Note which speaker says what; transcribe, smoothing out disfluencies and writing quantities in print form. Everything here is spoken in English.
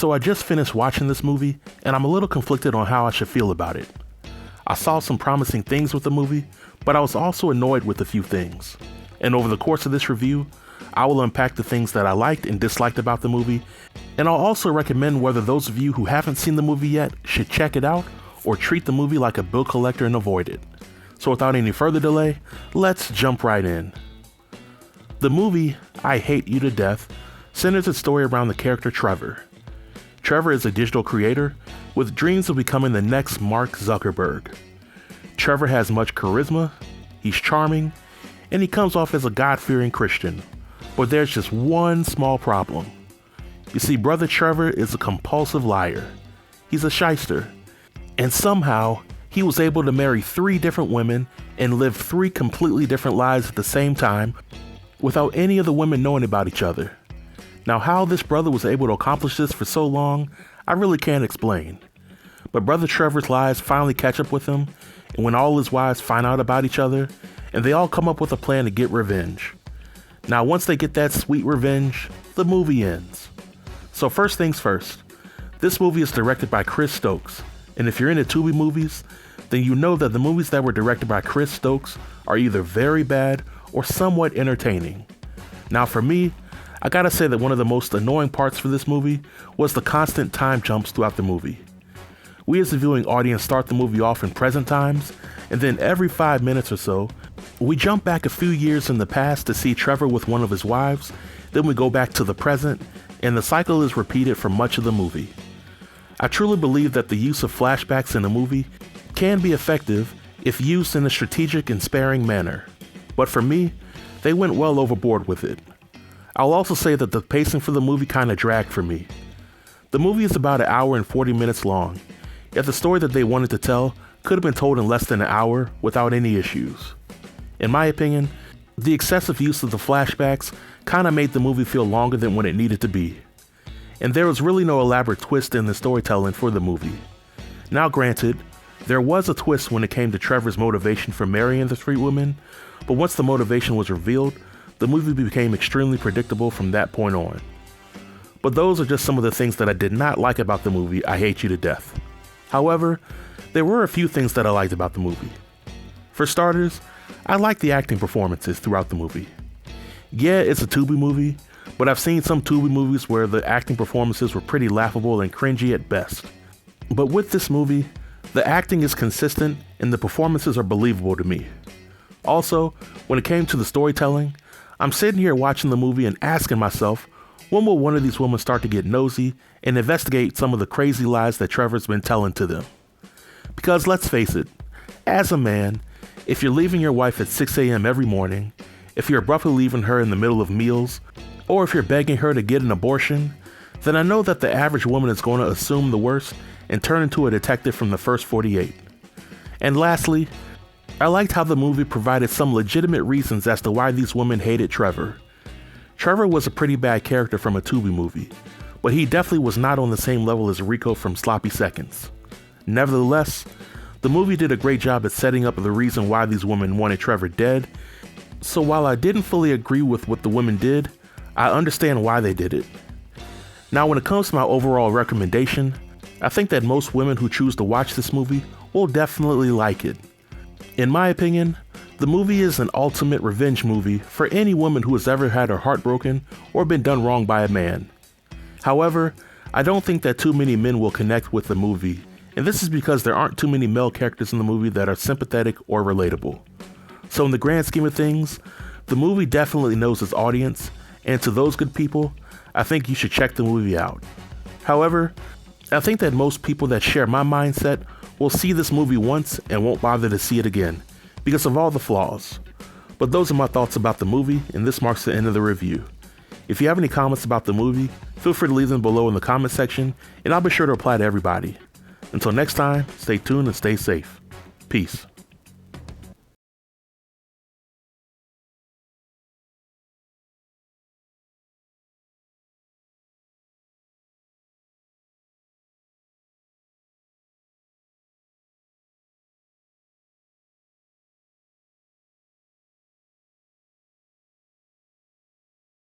Speaker 1: So I just finished watching this movie, and I'm a little conflicted on how I should feel about it. I saw some promising things with the movie, but I was also annoyed with a few things. And over the course of this review, I will unpack the things that I liked and disliked about the movie, and I'll also recommend whether those of you who haven't seen the movie yet should check it out or treat the movie like a bill collector and avoid it. So without any further delay, let's jump right in. The movie, I Hate You to Death, centers its story around the character Trevor. Trevor is a digital creator with dreams of becoming the next Mark Zuckerberg. Trevor has much charisma, he's charming, and he comes off as a God-fearing Christian. But there's just one small problem. You see, brother Trevor is a compulsive liar. He's a shyster. And somehow, he was able to marry 3 different women and live 3 completely different lives at the same time without any of the women knowing about each other. Now, how this brother was able to accomplish this for so long, I really can't explain. But brother Trevor's lies finally catch up with him, and when all his wives find out about each other, and they all come up with a plan to get revenge. Now, once they get that sweet revenge, the movie ends. So first things first, this movie is directed by Chris Stokes, and if you're into Tubi movies, then you know that the movies that were directed by Chris Stokes are either very bad or somewhat entertaining. Now for me, I gotta say that one of the most annoying parts for this movie was the constant time jumps throughout the movie. We as the viewing audience start the movie off in present times, and then every 5 minutes or so, we jump back a few years in the past to see Trevor with one of his wives, then we go back to the present, and the cycle is repeated for much of the movie. I truly believe that the use of flashbacks in a movie can be effective if used in a strategic and sparing manner, but for me, they went well overboard with it. I'll also say that the pacing for the movie kinda dragged for me. The movie is about 1 hour and 40 minutes long, yet the story that they wanted to tell could have been told in less than 1 hour without any issues. In my opinion, the excessive use of the flashbacks kinda made the movie feel longer than what it needed to be. And there was really no elaborate twist in the storytelling for the movie. Now granted, there was a twist when it came to Trevor's motivation for marrying the 3 women, but once the motivation was revealed, the movie became extremely predictable from that point on. But those are just some of the things that I did not like about the movie I Hate You to Death. However, there were a few things that I liked about the movie. For starters, I liked the acting performances throughout the movie. Yeah, it's a Tubi movie, but I've seen some Tubi movies where the acting performances were pretty laughable and cringy at best. But with this movie, the acting is consistent and the performances are believable to me. Also, when it came to the storytelling, I'm sitting here watching the movie and asking myself, when will one of these women start to get nosy and investigate some of the crazy lies that Trevor's been telling to them? Because let's face it, as a man, if you're leaving your wife at 6 a.m. every morning, if you're abruptly leaving her in the middle of meals, or if you're begging her to get an abortion, then I know that the average woman is going to assume the worst and turn into a detective from the first 48. And lastly, I liked how the movie provided some legitimate reasons as to why these women hated Trevor. Trevor was a pretty bad character from a Tubi movie, but he definitely was not on the same level as Rico from Sloppy Seconds. Nevertheless, the movie did a great job at setting up the reason why these women wanted Trevor dead, so while I didn't fully agree with what the women did, I understand why they did it. Now when it comes to my overall recommendation, I think that most women who choose to watch this movie will definitely like it. In my opinion, the movie is an ultimate revenge movie for any woman who has ever had her heart broken or been done wrong by a man. However, I don't think that too many men will connect with the movie, and this is because there aren't too many male characters in the movie that are sympathetic or relatable. So in the grand scheme of things, the movie definitely knows its audience, and to those good people, I think you should check the movie out. However, I think that most people that share my mindset will see this movie once and won't bother to see it again because of all the flaws. But those are my thoughts about the movie, and this marks the end of the review. If you have any comments about the movie, feel free to leave them below in the comment section, and I'll be sure to reply to everybody. Until next time, stay tuned and stay safe. Peace.